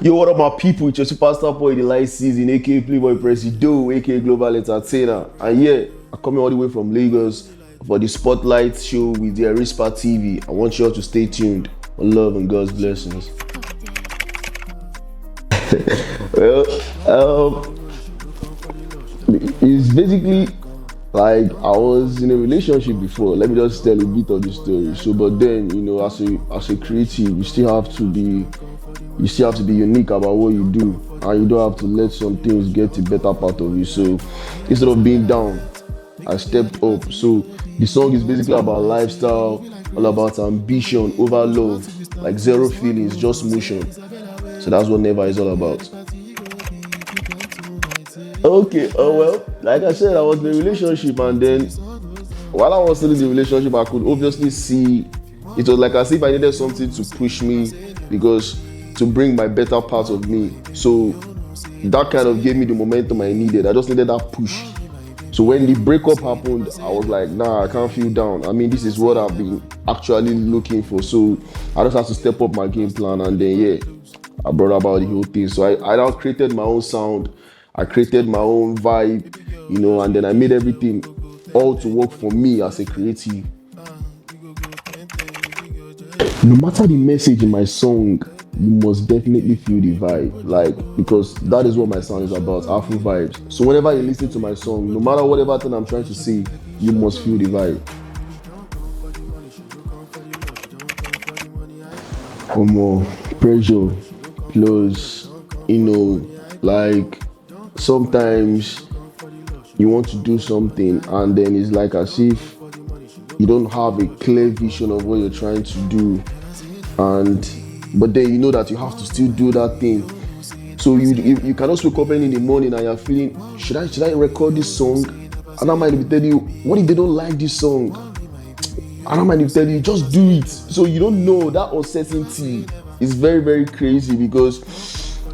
Yo, what up, my people? It's your superstar boy, DÈLYTEZN, aka Playboy Presido, aka Global Entertainer. And yeah, I'm coming all the way from Lagos for the Spotlight show with the Erispa TV. I want you all to stay tuned. Love and God's blessings. Well, it's basically like I was in a relationship before. Let me just tell a bit of the story. So, but then, you know, as a creative, you still have to be unique about what you do, and you don't have to let some things get the better part of you. So instead of being down, I stepped up. So the song is basically about lifestyle, all about ambition over love, like zero feelings, just motion. So that's what Never is all about. Okay, oh well, like I said, I was in a relationship, and then while I was still in the relationship, I could obviously see it was like as if I needed something to push me, because to bring my better part of me. So that kind of gave me the momentum I needed. I just needed that push. So when the breakup happened, I was like, nah, I can't feel down. I mean, this is what I've been actually looking for. So I just had to step up my game plan, and then yeah, I brought about the whole thing. So I now created my own sound. I created my own vibe, you know, and then I made everything all to work for me as a creative. No matter the message in my song, you must definitely feel the vibe, like, because that is what my sound is about, Afro vibes. So whenever you listen to my song, no matter whatever thing I'm trying to say, you must feel the vibe. More pressure, plus, you know, like sometimes you want to do something and then it's like as if you don't have a clear vision of what you're trying to do, but then you know that you have to still do that thing. So you cannot wake up early in the morning and you're feeling, should I record this song? And I might be telling you, what if they don't like this song? And I might be telling you, just do it. So you don't know, that uncertainty is very, very crazy, because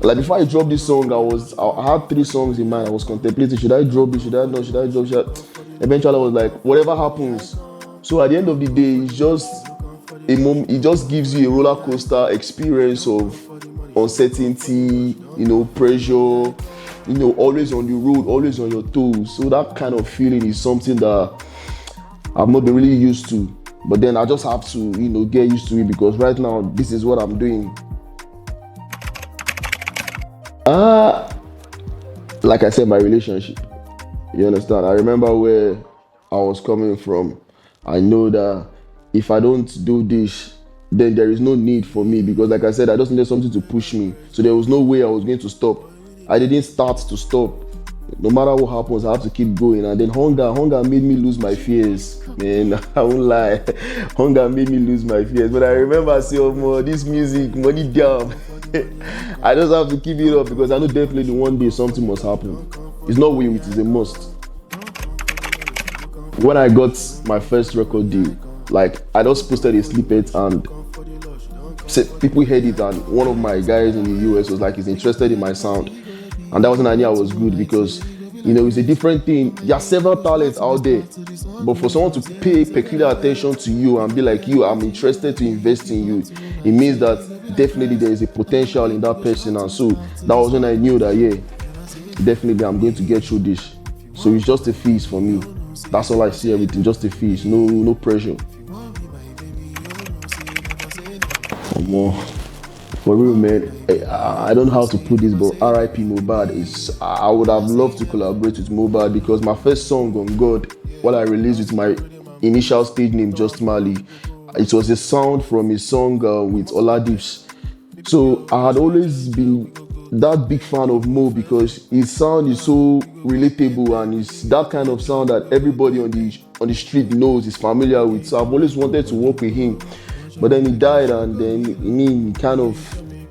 like before I dropped this song, I had 3 songs in mind. I was contemplating, should I drop it, should I not, should I drop it? Eventually I was like, whatever happens. So at the end of the day, it's just a moment, it just gives you a roller coaster experience of uncertainty, you know, pressure, you know, always on the road, always on your toes. So that kind of feeling is something that I've not been really used to. But then I just have to, you know, get used to it, because right now this is what I'm doing. Like I said, my relationship. You understand? I remember where I was coming from. I know that if I don't do this, then there is no need for me, because like I said, I just needed something to push me. So there was no way I was going to stop. I didn't start to stop. No matter what happens, I have to keep going. And then hunger made me lose my fears. Man, I won't lie. Hunger made me lose my fears. But I remember saying, oh, more this music, money down. I just have to keep it up, because I know definitely one day something must happen. It's not will, it is a must. When I got my first record deal, like I just posted a snippet and people heard it, and one of my guys in the US was like, he's interested in my sound. And that was an idea I was good, because, you know, it's a different thing. There are several talents out there, but for someone to pay peculiar attention to you and be like, you, I'm interested to invest in you, it means that definitely there is a potential in that person. And so that was when I knew that, yeah, definitely I'm going to get through this. So it's just a feast for me. That's all I see, everything, just a feast, no pressure. More. For real, man, I don't know how to put this, but R.I.P. Mohbad. I would have loved to collaborate with Mohbad, because my first song on God, what I released with my initial stage name, Just Mali, it was a sound from a song with Oladips. So I had always been that big fan of Mo, because his sound is so relatable, and it's that kind of sound that everybody on the street knows, is familiar with. So I've always wanted to work with him. But then he died, and then he kind of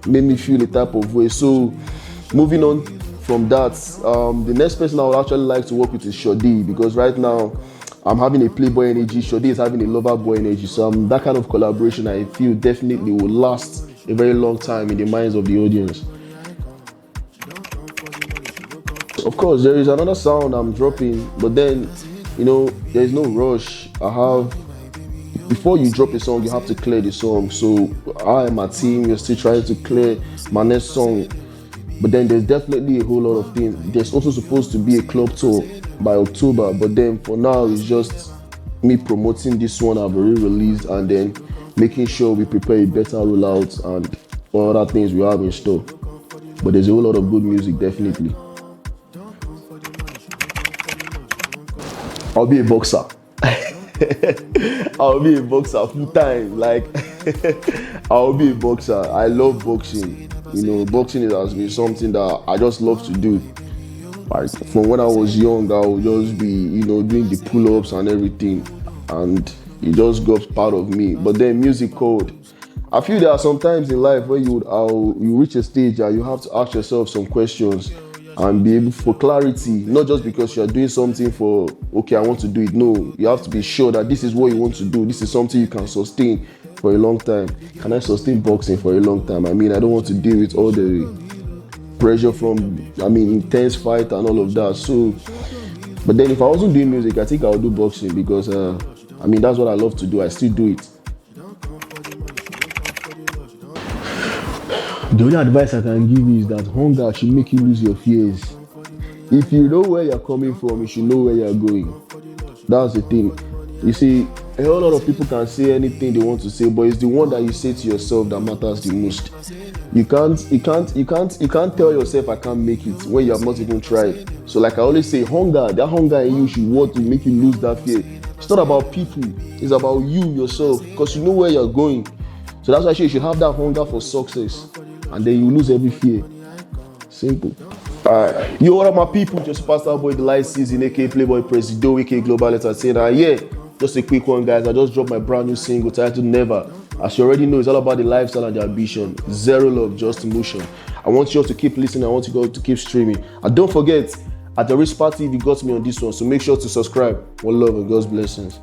made me feel a type of way. So moving on from that, the next person I would actually like to work with is Shoddy, because right now I'm having a playboy energy, Shoddy is having a lover boy energy. So that kind of collaboration, I feel, definitely will last a very long time in the minds of the audience. Of course, there is another sound I'm dropping, but then, you know, there is no rush. I have before you drop a song, you have to clear the song. So I and my team, we're still trying to clear my next song. But then there's definitely a whole lot of things. There's also supposed to be a club tour by October, but then for now it's just me promoting this one I've already released and then making sure we prepare a better rollout and all other things we have in store. But there's a whole lot of good music, definitely. I'll be a boxer. I'll be a boxer full time. Like, I'll be a boxer. I love boxing. You know, boxing has been something that I just love to do. Like, from when I was young, I would just be, you know, doing the pull-ups and everything. And it just got part of me. But then music code. I feel there are some times in life where you reach a stage and you have to ask yourself some questions and be able for clarity, not just because you're doing something for, okay, I want to do it. No, you have to be sure that this is what you want to do. This is something you can sustain for a long time. Can I sustain boxing for a long time? I mean, I don't want to deal with all the pressure from, intense fight and all of that. So, but then if I wasn't doing music, I think I would do boxing because, that's what I love to do. I still do it. The only advice I can give you is that hunger should make you lose your fears. If you know where you're coming from, you should know where you're going. That's the thing. You see, a whole lot of people can say anything they want to say, but it's the one that you say to yourself that matters the most. You can't tell yourself I can't make it when you have not even tried. So like I always say, that hunger in you should want to make you lose that fear. It's not about people, it's about you yourself, because you know where you're going. So that's why you should have that hunger for success. And then you lose every fear. Simple. Alright. Yo, what up, my people? Just Superstar Boy, DÈLYTESZN, aka Playboy Presido, aka Global Entertainer. Yeah, just a quick one, guys. I just dropped my brand new single titled Never. As you already know, it's all about the lifestyle and the ambition. Zero love, just emotion. I want you all to keep listening. I want you all to keep streaming. And don't forget, at Erispa TV got me on this one. So make sure to subscribe. One love and God's blessings.